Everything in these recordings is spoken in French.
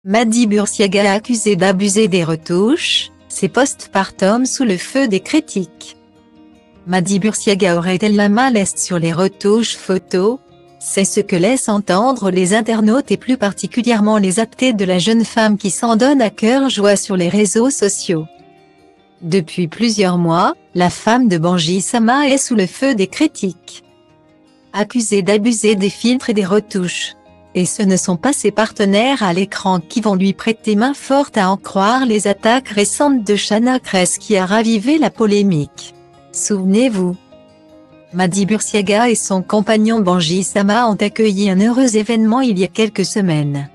Mady Bursiaga accusée d'abuser des retouches, ses postpartum sous le feu des critiques. Mady Bursiaga aurait-elle la main leste sur les retouches photos? C'est ce que laissent entendre les internautes et plus particulièrement les athées de la jeune femme qui s'en donne à cœur joie sur les réseaux sociaux. Depuis plusieurs mois, la femme de Bangui Sama est sous le feu des critiques. Accusée d'abuser des filtres et des retouches. Et ce ne sont pas ses partenaires à l'écran qui vont lui prêter main forte à en croire les attaques récentes de Chana Cres qui a ravivé la polémique. Souvenez-vous. Mady Bursiaga et son compagnon Bangui Sama ont accueilli un heureux événement il y a quelques semaines.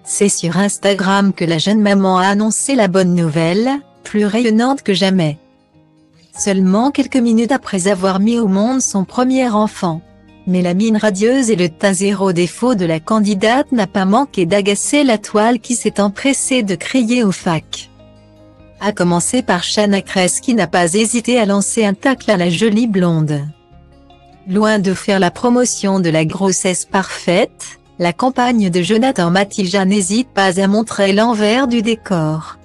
C'est sur Instagram que la jeune maman a annoncé la bonne nouvelle, plus rayonnante que jamais. Seulement quelques minutes après avoir mis au monde son premier enfant. Mais la mine radieuse et le teint zéro défaut de la candidate n'a pas manqué d'agacer la toile qui s'est empressée de crier au fac. À commencer par Chana Cres qui n'a pas hésité à lancer un tacle à la jolie blonde. Loin de faire la promotion de la grossesse parfaite, la compagne de Jonathan Matija n'hésite pas à montrer l'envers du décor.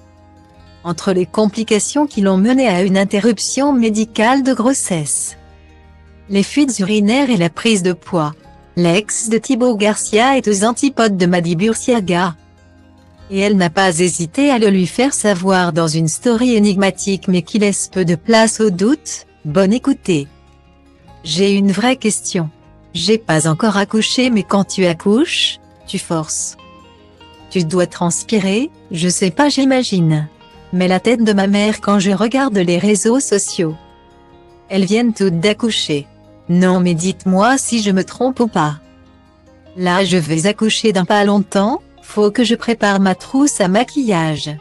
Entre les complications qui l'ont menée à une interruption médicale de grossesse, les fuites urinaires et la prise de poids, l'ex de Thibaut Garcia est aux antipodes de Mady Bursiaga. Et elle n'a pas hésité à le lui faire savoir dans une story énigmatique mais qui laisse peu de place au doute. Bonne écoutée. J'ai une vraie question. J'ai pas encore accouché mais quand tu accouches, tu forces. Tu dois transpirer, je sais pas j'imagine. Mais la tête de ma mère quand je regarde les réseaux sociaux. Elles viennent toutes d'accoucher. Non mais dites-moi si je me trompe ou pas. Là je vais accoucher dans pas longtemps, faut que je prépare ma trousse à maquillage.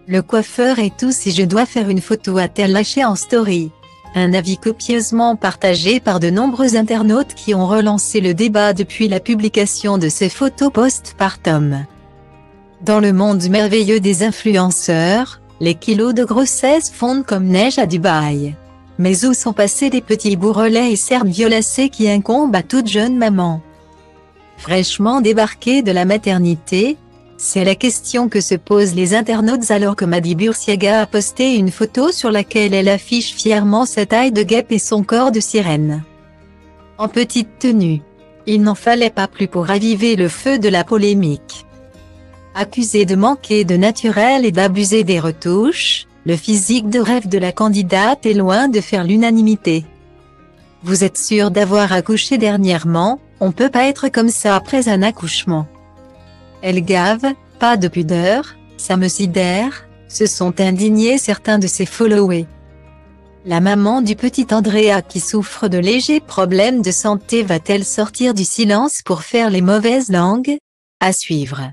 Le coiffeur et tout si je dois faire une photo a-t-elle lâché en story. Un avis copieusement partagé par de nombreux internautes qui ont relancé le débat depuis la publication de ces photos postpartum. Dans le monde merveilleux des influenceurs, les kilos de grossesse fondent comme neige à Dubaï. Mais où sont passés les petits bourrelets et cernes violacées qui incombent à toute jeune maman? Fraîchement débarquée de la maternité, c'est la question que se posent les internautes alors que Mady Bursiaga a posté une photo sur laquelle elle affiche fièrement sa taille de guêpe et son corps de sirène. En petite tenue. Il n'en fallait pas plus pour raviver le feu de la polémique. Accusée de manquer de naturel et d'abuser des retouches, le physique de rêve de la candidate est loin de faire l'unanimité. Vous êtes sûr d'avoir accouché dernièrement? On peut pas être comme ça après un accouchement. Elle gave, pas de pudeur, ça me sidère, se sont indignés certains de ses followers. La maman du petit Andrea qui souffre de légers problèmes de santé va-t-elle sortir du silence pour faire les mauvaises langues? À suivre.